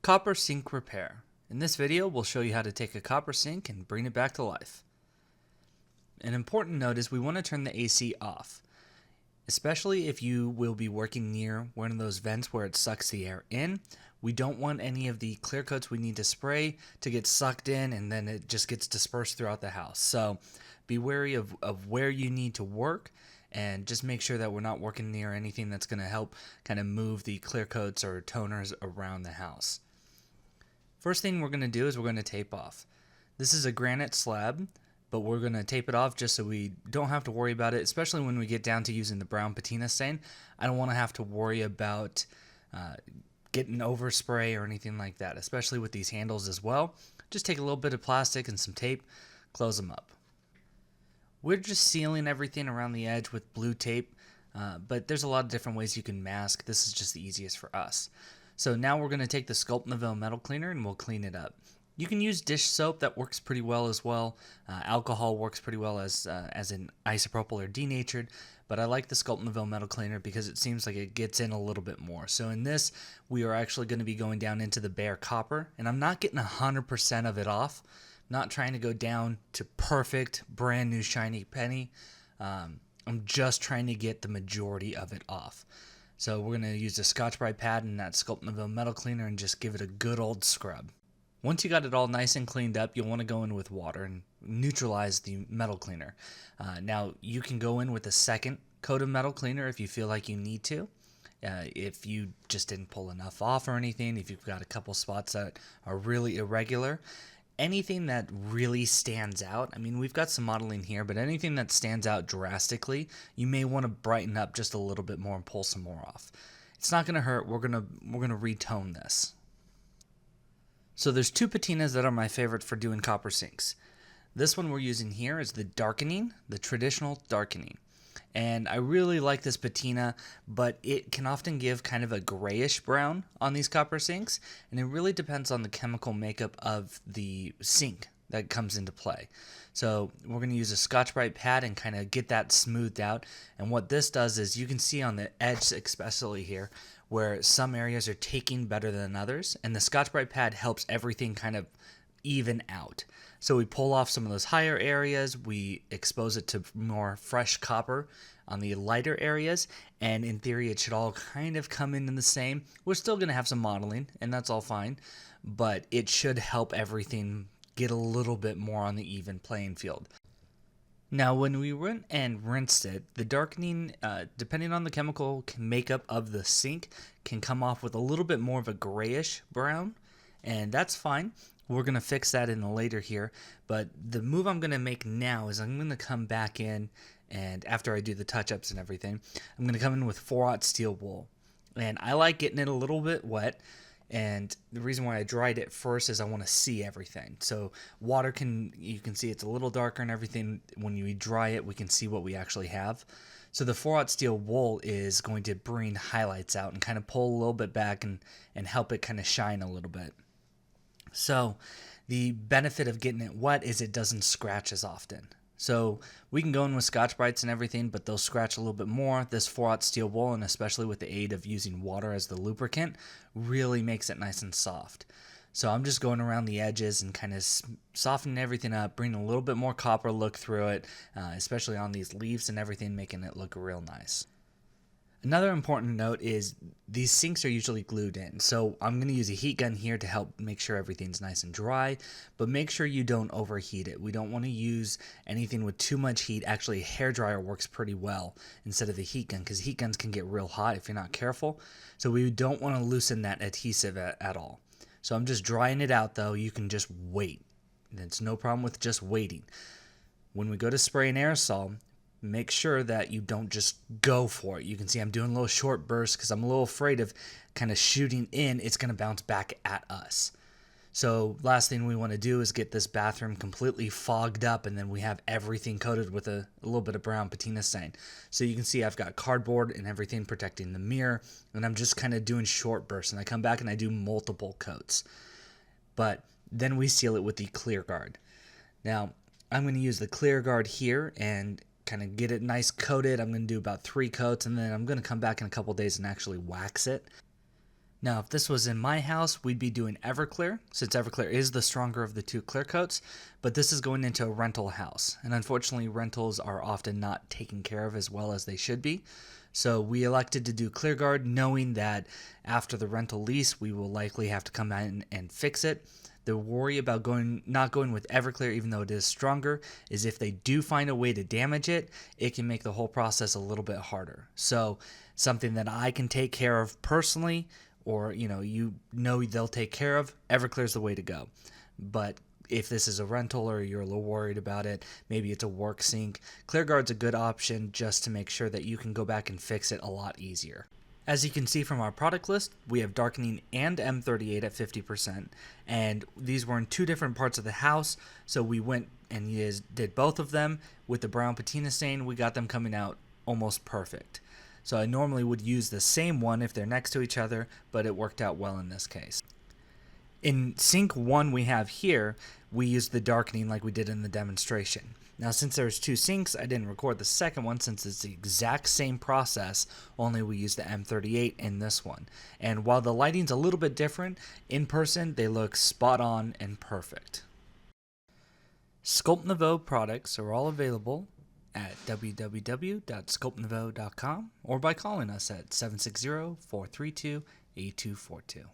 Copper sink repair. In this video, we'll show you how to take a copper sink and bring it back to life. An important note is we want to turn the AC off, especially if you will be working near one of those vents where it sucks the air in. We don't want any of the clear coats we need to spray to get sucked in and then it just gets dispersed throughout the house. So be wary of where you need to work and just make sure that we're not working near anything that's going to help kind of move the clear coats or toners around the house. First thing we're going to do is we're going to tape off. This is a granite slab, but we're going to tape it off just so we don't have to worry about it, especially when we get down to using the brown patina stain. I don't want to have to worry about getting overspray or anything like that, especially with these handles as well. Just take a little bit of plastic and some tape, close them up. We're just sealing everything around the edge with blue tape, but there's a lot of different ways you can mask. This is just the easiest for us. So now we're going to take the Sculpt Nouveau metal cleaner and we'll clean it up. You can use dish soap, that works pretty well as well. Alcohol works pretty well as an isopropyl or denatured, but I like the Sculpt Nouveau metal cleaner because it seems like it gets in a little bit more. So in this, we are actually going to be going down into the bare copper, and I'm not getting 100% of it off. I'm not trying to go down to perfect, brand new shiny penny. I'm just trying to get the majority of it off. So we're going to use a Scotch-Brite pad and that Sculpt Nouveau metal cleaner and just give it a good old scrub. Once you got it all nice and cleaned up, you'll want to go in with water and neutralize the metal cleaner. Now, you can go in with a second coat of metal cleaner if you feel like you need to. If you just didn't pull enough off or anything, if you've got a couple spots that are really irregular, anything that really stands out, I mean, we've got some modeling here, but anything that stands out drastically, you may want to brighten up just a little bit more and pull some more off. It's not going to hurt. We're going to retone this. So there's two patinas that are my favorite for doing copper sinks. This one we're using here is the darkening, the traditional darkening. And I really like this patina, but it can often give kind of a grayish brown on these copper sinks, and it really depends on the chemical makeup of the sink that comes into play. So we're going to use a Scotch-Brite pad and kind of get that smoothed out. And what this does is you can see on the edge, especially here, where some areas are taking better than others, and the Scotch-Brite pad helps everything kind of even out. So we pull off some of those higher areas, we expose it to more fresh copper on the lighter areas, and in theory it should all kind of come in the same. We're still going to have some modeling, and that's all fine, but it should help everything get a little bit more on the even playing field. Now, when we went and rinsed it, the darkening, depending on the chemical makeup of the sink, can come off with a little bit more of a grayish brown, and that's fine. We're going to fix that in the later here, but the move I'm going to make now is I'm going to come back in, and after I do the touch-ups and everything, I'm going to come in with 4/0 steel wool. And I like getting it a little bit wet, and the reason why I dried it first is I want to see everything. So water you can see it's a little darker and everything. When you dry it, we can see what we actually have. So the 4/0 steel wool is going to bring highlights out and kind of pull a little bit back and help it kind of shine a little bit. So the benefit of getting it wet is it doesn't scratch as often. So we can go in with Scotch-Brites and everything, but they'll scratch a little bit more. This 4/0 steel wool, and especially with the aid of using water as the lubricant, really makes it nice and soft. So I'm just going around the edges and kind of softening everything up, bringing a little bit more copper look through it, especially on these leaves and everything, making it look real nice. Another important note is these sinks are usually glued in, so I'm going to use a heat gun here to help make sure everything's nice and dry, but make sure you don't overheat it. We don't want to use anything with too much heat. Actually, a hairdryer works pretty well instead of a heat gun because heat guns can get real hot if you're not careful, so we don't want to loosen that adhesive at all. So I'm just drying it out though. You can just wait. It's no problem with just waiting. When we go to spray an aerosol, make sure that you don't just go for it. You can see I'm doing a little short burst because I'm a little afraid of kind of shooting in. It's going to bounce back at us. So last thing we want to do is get this bathroom completely fogged up and then we have everything coated with a little bit of brown patina stain. So you can see I've got cardboard and everything protecting the mirror, and I'm just kind of doing short bursts, and I come back and I do multiple coats. But then we seal it with the clear guard. Now I'm going to use the clear guard here and kind of get it nice coated. I'm going to do about 3 coats, and then I'm going to come back in a couple days and actually wax it. Now, if this was in my house, we'd be doing Everclear, since Everclear is the stronger of the two clear coats, but this is going into a rental house, and unfortunately rentals are often not taken care of as well as they should be. So we elected to do ClearGuard, knowing that after the rental lease, we will likely have to come in and fix it. The worry about not going with Everclear, even though it is stronger, is if they do find a way to damage it, it can make the whole process a little bit harder. So something that I can take care of personally, or they'll take care of, Everclear is the way to go. But if this is a rental or you're a little worried about it, maybe it's a work sink, ClearGuard's a good option just to make sure that you can go back and fix it a lot easier. As you can see from our product list, we have darkening and M38 at 50%, and these were in two different parts of the house, so we went and did both of them. With the brown patina stain, we got them coming out almost perfect. So I normally would use the same one if they're next to each other, but it worked out well in this case. In sink 1 we have here, we used the darkening like we did in the demonstration. Now since there's two sinks, I didn't record the second one since it's the exact same process, only we used the M38 in this one. And while the lighting's a little bit different, in person they look spot on and perfect. Sculpt Nouveau products are all available at www.sculptnouveau.com or by calling us at 760-432-8242.